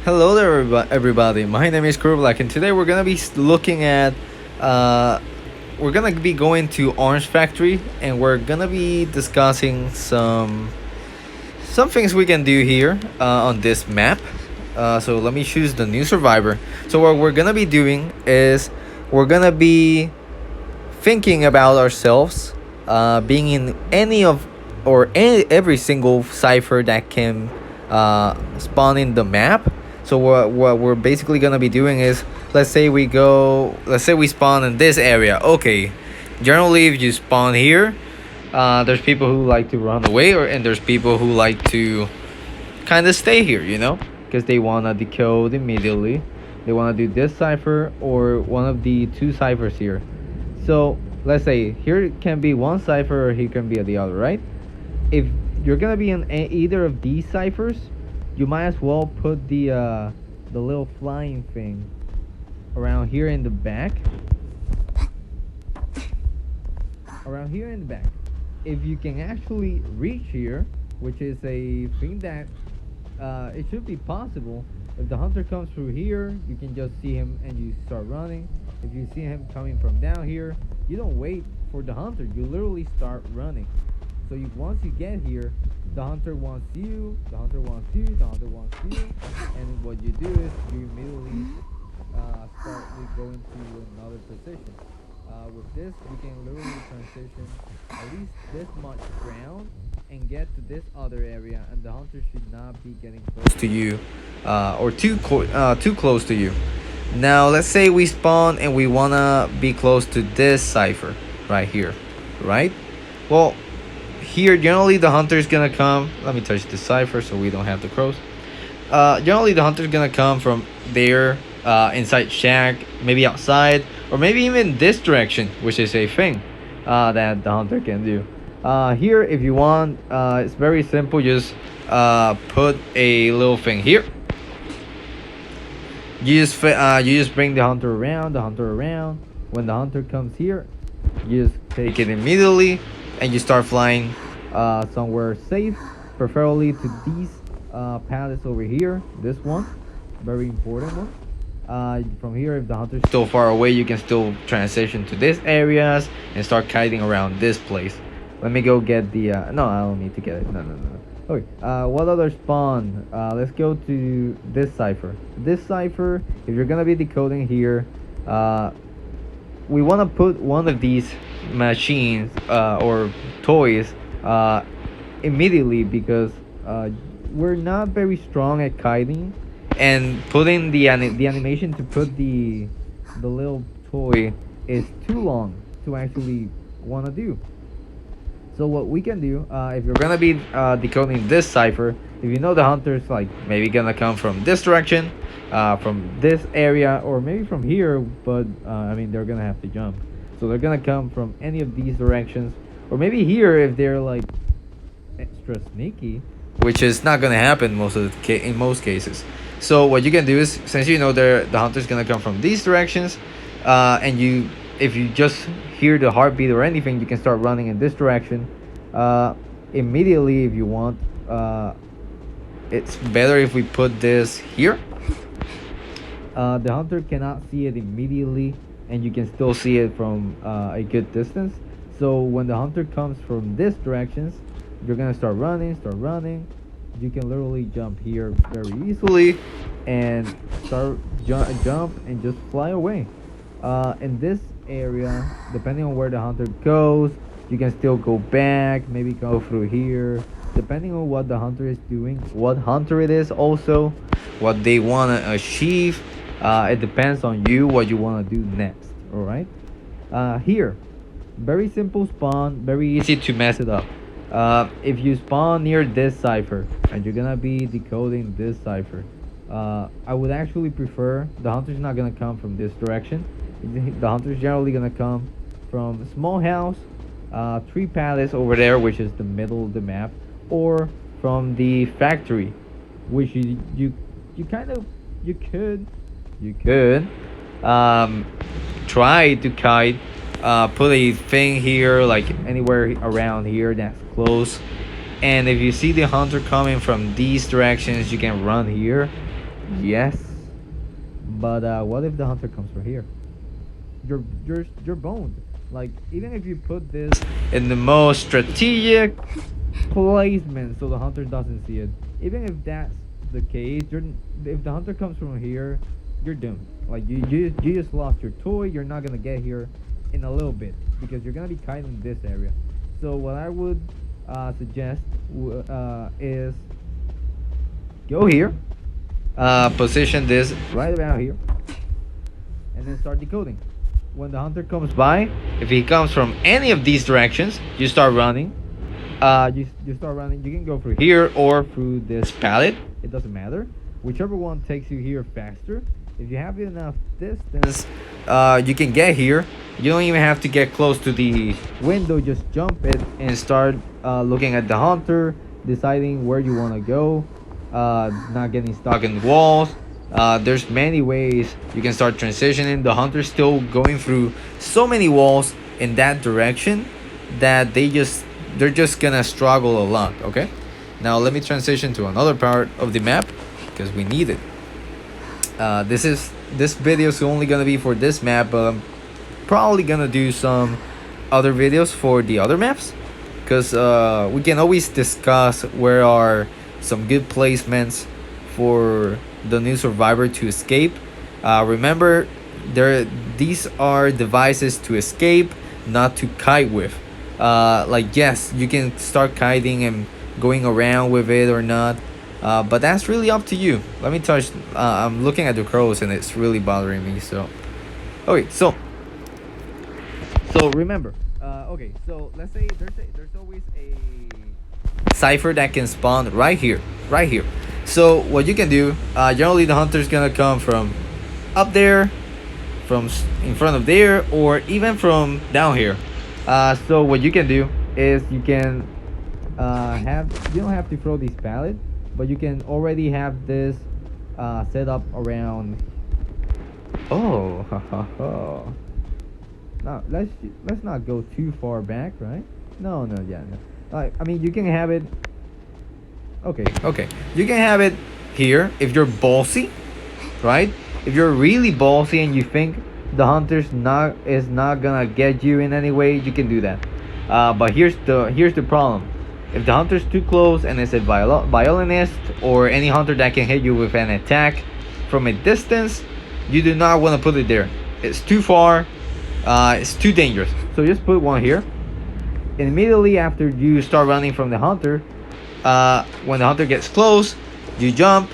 Hello there, everybody. My name is Kurblack, and today we're gonna be looking at. Uh, we're gonna be going to Orange Factory, and we're gonna be discussing some things we can do here on this map. So let me choose the new survivor. So what we're gonna be doing is we're gonna be thinking about ourselves, being in any of or every single cipher that can spawn in the map. So what we're basically gonna be doing is, let's say we spawn in this area. Okay, generally if you spawn here, there's people who like to run away, and there's people who like to kind of stay here, because they wanna decode immediately. They wanna do this cipher or one of the two ciphers here. So let's say here can be one cipher, or here can be the other, right? If you're gonna be in either of these ciphers, you might as well put the little flying thing around here in the back. Around here in the back. If you can actually reach here, which is a thing that it should be possible. If the hunter comes through here, you can just see him and you start running. If you see him coming from down here, you don't wait for the hunter. You literally start running. So once you get here, the hunter wants you, the hunter wants you, the hunter wants you, and what you do is you immediately start going to another position. With this, you can literally transition at least this much ground and get to this other area, and the hunter should not be getting close to you, or too close to you. Now, let's say we spawn and we wanna be close to this cipher right here, right? Well, here generally the hunter is gonna come. Let me touch the cipher so we don't have the crows. Generally the hunter is gonna come from there, inside shack, maybe outside, or maybe even this direction, which is a thing that the hunter can do. Here, if you want, it's very simple. Just put a little thing here. You just bring the hunter around. When the hunter comes here, you just take it immediately, and you start flying somewhere safe, preferably to these pallets over here. This one, very important one. From here, if the hunter's still far away, you can still transition to these areas and start kiting around this place. Let me go get the no, I don't need to get it. No. Okay, what other spawn? Let's go to this cipher. This cipher, if you're gonna be decoding here, we want to put one of these machines or toys immediately, because we're not very strong at kiting, and putting the animation to put the little toy is too long to actually want to do. So what we can do, if you're gonna be decoding this cipher, if you know the hunter's like maybe gonna come from this direction, from this area, or maybe from here, but I mean they're gonna have to jump, so they're gonna come from any of these directions, or maybe here if they're like extra sneaky, which is not gonna happen in most cases. So what you can do is, since you know the hunter's gonna come from these directions, and if you just hear the heartbeat or anything, you can start running in this direction immediately if you want. It's better if we put this here. The hunter cannot see it immediately, and you can still see it from a good distance. So when the hunter comes from this directions, you're gonna start running. You can literally jump here very easily and start jump and just fly away. In this area, depending on where the hunter goes, you can still go back, maybe go through here, depending on what the hunter is doing, what hunter it is, also what they want to achieve. It depends on you what you want to do next. All right, here, very simple spawn, very easy to mess it up. If you spawn near this cipher and you're gonna be decoding this cipher, I would actually prefer the hunter's not gonna come from this direction. The hunter's generally gonna come from a small house, 3 pallets over there, which is the middle of the map, or from the factory, which you could try to kite, put a thing here, like anywhere around here that's close, and if you see the hunter coming from these directions, you can run here Yes, but what if the hunter comes from here? You're boned. Like, even if you put this in the most strategic placement so the hunter doesn't see it, even if that's the case, if the hunter comes from here, you're doomed. Like, you just lost your toy. You're not gonna get here in a little bit because you're gonna be kiting this area. So what I would suggest is go here, position this right about here, and then start decoding. When the hunter comes by, if he comes from any of these directions, you start running. You start running. You can go through here or through this pallet. It doesn't matter. Whichever one takes you here faster. If you have enough distance, you can get here. You don't even have to get close to the window. Just jump it and start looking at the hunter, deciding where you want to go, not getting stuck in the walls. There's many ways you can start transitioning. The hunter's still going through so many walls in that direction that they're just gonna struggle a lot. Okay, now let me transition to another part of the map because we need it. This video is only gonna be for this map, but I'm probably gonna do some other videos for the other maps because we can always discuss where are some good placements for the new survivor to escape. Remember, these are devices to escape, not to kite with. Like, yes, you can start kiting and going around with it or not, but that's really up to you. Let me touch. I'm looking at the crows and it's really bothering me. So, okay, so remember. Okay, so let's say there's always a cipher that can spawn right here, right here. So what you can do, generally the hunter's gonna come from up there, from in front of there, or even from down here. So what you can do is you can you don't have to throw these pallets, but you can already have this set up around. Oh, now let's not go too far back, right? No, yeah, no. I mean, you can have it. Okay. You can have it here if you're ballsy, right? If you're really ballsy and you think the hunter's not gonna get you in any way, you can do that. But here's the problem. If the hunter's too close and it's a violinist or any hunter that can hit you with an attack from a distance, you do not want to put it there. It's too far. It's too dangerous. So just put one here. And immediately after you start running from the hunter, when the hunter gets close, you jump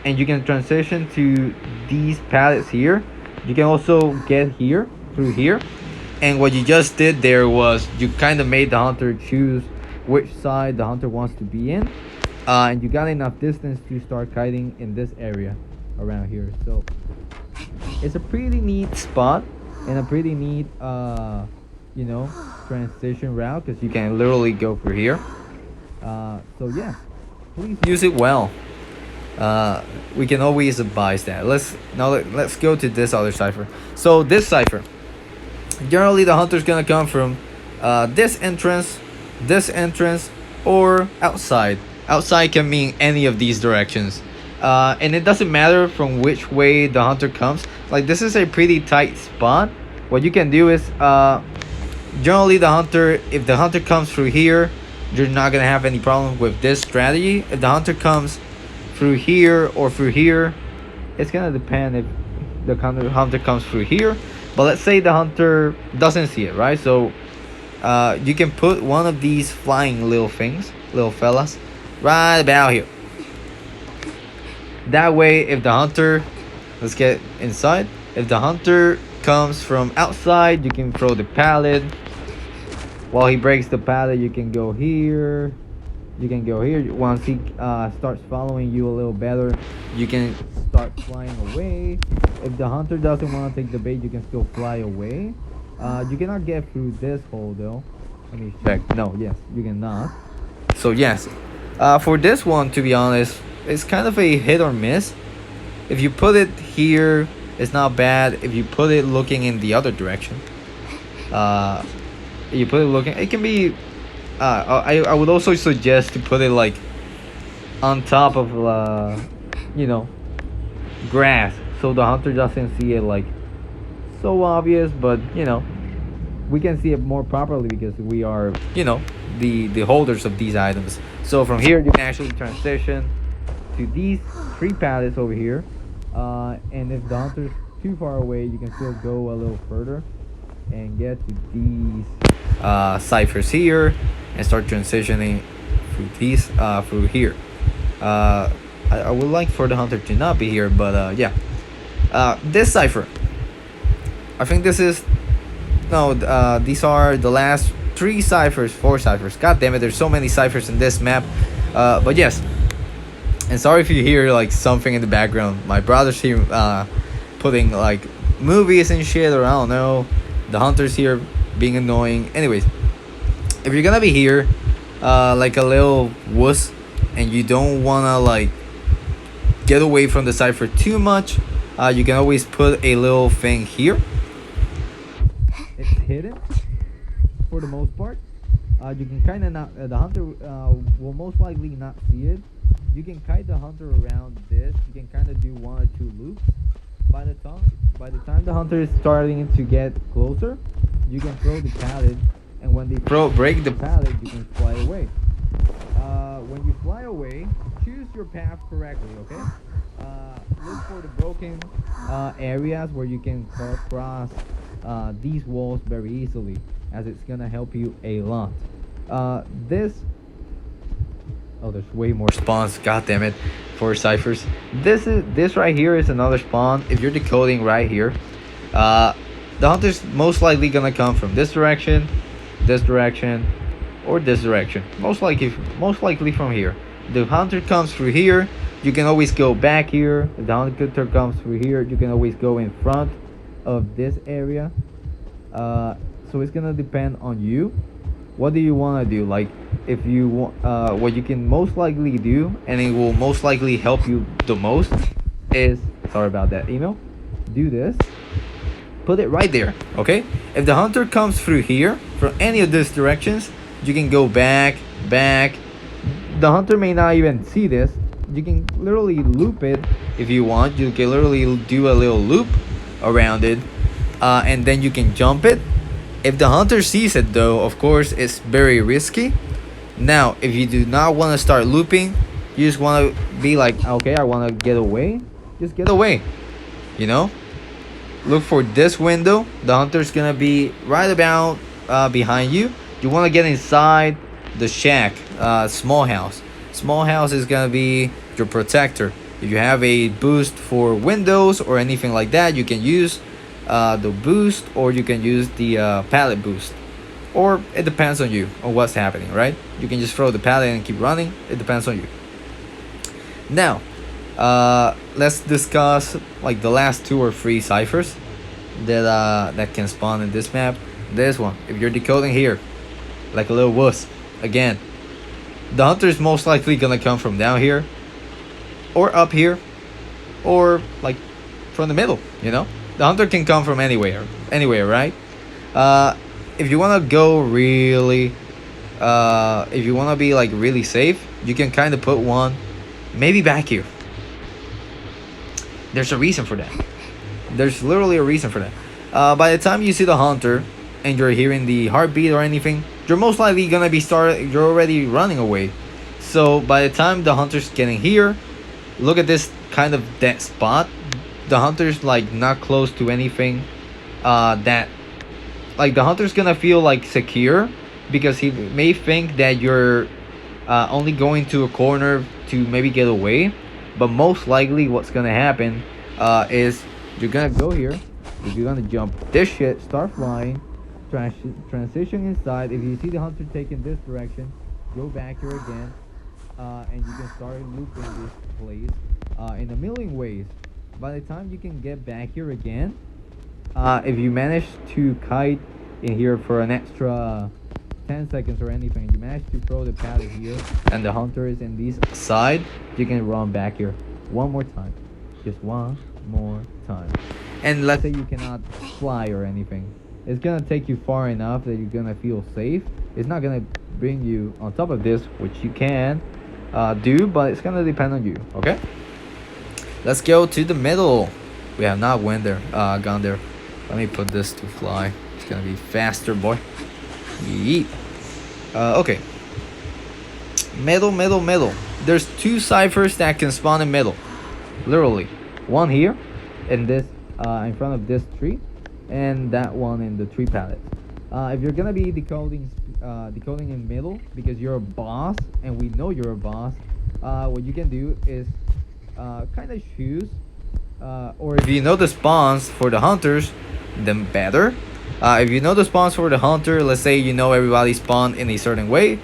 and you can transition to these pallets here. You can also get here through here. And what you just did there was you kind of made the hunter choose which side the hunter wants to be in. And you got enough distance to start kiting in this area around here. So it's a pretty neat spot and a pretty neat transition route because you can literally go through here. So yeah, please use it well. We can always advise that. Let's go to this other cipher. So this cipher, generally the hunter's gonna come from this entrance, or outside. Outside can mean any of these directions. And it doesn't matter from which way the hunter comes. Like, this is a pretty tight spot. What you can do is generally if the hunter comes through here, you're not gonna have any problem with this strategy. If the hunter comes through here or through here, it's gonna depend if the hunter comes through here. But let's say the hunter doesn't see it, right? So you can put one of these flying little fellas right about here. That way, if the hunter, let's get inside. If the hunter comes from outside, you can throw the pallet. While he breaks the pallet, you can go here. Once he starts following you a little better, you can start flying away. If the hunter doesn't want to take the bait, you can still fly away. You cannot get through this hole though. Let me check. No, yes, you cannot. So yes, for this one, to be honest, it's kind of a hit or miss. If you put it here, it's not bad. If you put it looking in the other direction, it can be. I would also suggest to put it like on top of grass, so the hunter doesn't see it like so obvious, but you know, we can see it more properly because we are, you know, the holders of these items. So from here you can actually transition to these three pallets over here, and if the hunter's too far away, you can still go a little further and get to these ciphers here and start transitioning through these through here. I would like for the hunter to not be here, but yeah. This cipher, I think this is no. These are the last three ciphers, four ciphers. God damn it! There's so many ciphers in this map. But yes, and sorry if you hear like something in the background. My brother's here putting like movies and shit, or I don't know. The hunter's here being annoying. Anyways, if you're gonna be here, like a little wuss, and you don't wanna like get away from the cipher too much, you can always put a little thing here. It's hidden for the most part. You can kind of not. The hunter will most likely not see it. You can kite the hunter around this. You can kind of do one or two loops. By the time the hunter is starting to get closer, you can throw the pallet, and when they break the pallet, you can fly away. When you fly away, choose your path correctly. Okay. Look for the broken areas where you can cross these walls very easily, as it's gonna help you a lot. This Oh, there's way more spawns. God damn it, for ciphers. This right here is another spawn. If you're decoding right here, the hunter's most likely gonna come from this direction, or this direction. Most likely from here. The hunter comes through here. You can always go back here. If the hunter comes through here, you can always go in front of this area. So it's gonna depend on you. What do you want to do? Like, if you want, what you can most likely do, and it will most likely help you the most, is, sorry about that email, do this, put it right there. Okay, if the hunter comes through here from any of these directions, you can go back. The hunter may not even see this. You can literally loop it if you want. You can literally do a little loop around it, and then you can jump it. If the hunter sees it though, of course, it's very risky. Now, if you do not want to start looping, you just want to be like, okay, I want to get away. Just get away. You know? Look for this window. The hunter's going to be right about behind you. You want to get inside the shack, small house. Small house is going to be your protector. If you have a boost for windows or anything like that, you can use the boost, or you can use the pallet boost, or it depends on you, on what's happening, right? You can just throw the pallet and keep running. It depends on you. Now, let's discuss like the last two or three ciphers that can spawn in this map. This one, if you're decoding here like a little wuss, again, the hunter is most likely gonna come from down here, or up here, or like from the middle, you know. The hunter can come from anywhere, right? If you want to go really, if you want to be like really safe, you can kind of put one maybe back here. There's a reason for that. There's literally a reason for that. By the time you see the hunter and you're hearing the heartbeat or anything, you're most likely gonna be you're already running away. So by the time the hunter's getting here, look at this kind of dead spot. The hunter's like not close to anything that, like, the hunter's gonna feel like secure, because he may think that you're only going to a corner to maybe get away. But most likely what's gonna happen is you're gonna go here, you're gonna jump this shit, start flying, transition inside. If you see the hunter taking this direction, go back here again, and you can start looping this place in a million ways. By the time you can get back here again, if you manage to kite in here for an extra 10 seconds or anything, you manage to throw the pallet here and the hunter is in this side, you can run back here one more time. Just one more time. And let's say you cannot fly or anything, it's gonna take you far enough that you're gonna feel safe. It's not gonna bring you on top of this, which you can do, but it's gonna depend on you. Okay, Let's go to the middle. We have not went there, gone there. Let me put this to fly. It's gonna be faster, boy. Yeet. Okay. Middle, middle, middle. There's 2 ciphers that can spawn in middle. Literally. One here, and this, in front of this tree, and that one in the tree pallet. If you're gonna be decoding in middle because you're a boss, and we know you're a boss, what you can do is kind of choose, or if you know the spawns for the hunters, then better. If you know the spawns for the hunter, let's say you know everybody spawned in a certain way,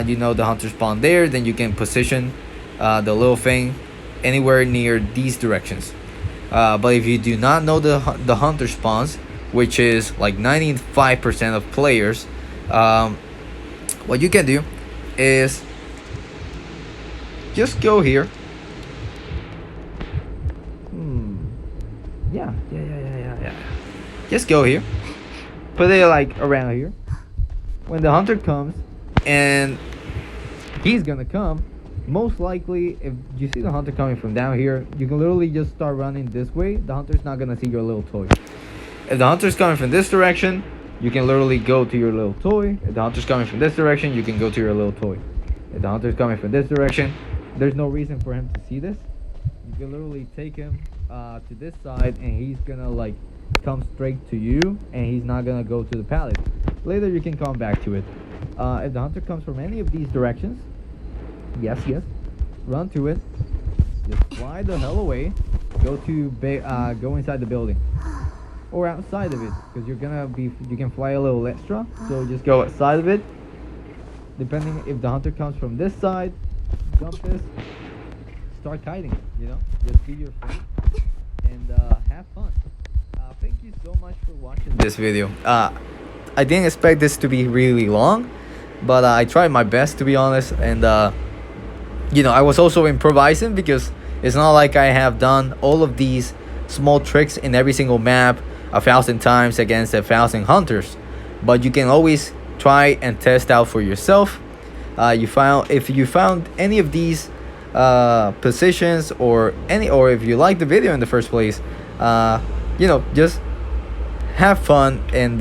you know the hunter spawned there, then you can position the little thing anywhere near these directions. But if you do not know the hunter spawns, which is like 95% of players, what you can do is just go here. Yeah. Just go here. Put it like around here. When the hunter comes, and he's gonna come, most likely, if you see the hunter coming from down here, you can literally just start running this way. The hunter's not gonna see your little toy. If the hunter's coming from this direction, you can literally go to your little toy. If the hunter's coming from this direction, you can go to your little toy. If the hunter's coming from this direction, there's no reason for him to see this. You can literally take him to this side, and he's gonna like come straight to you, and he's not gonna go to the pallet. Later you can come back to it. If the hunter comes from any of these directions, yes, run to it, just fly the hell away, go inside the building or outside of it, because you can fly a little extra, so just go outside of it. Depending if the hunter comes from this side, jump this, start kiting, just do your thing and have fun. Thank you so much for watching this video. I didn't expect this to be really long, but I tried my best, to be honest, and I was also improvising, because it's not like I have done all of these small tricks in every single map 1,000 times against 1,000 hunters, but you can always try and test out for yourself. If you found any of these positions, or if you like the video in the first place, just have fun and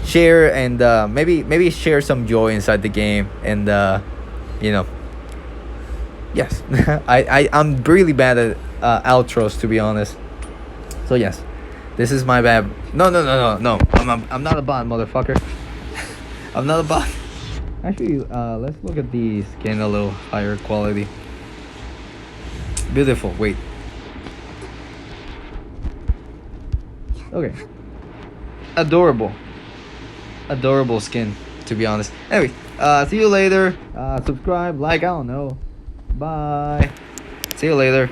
share, and maybe share some joy inside the game, and yes. I'm really bad at outros, to be honest, so yes, this is my bad. No, I'm not a bot, motherfucker. I'm not a bot. Actually, let's look at the skin a little higher quality. Beautiful. Wait. Okay. Adorable skin, to be honest. Anyway, see you later. Subscribe, like, I don't know. Bye. See you later.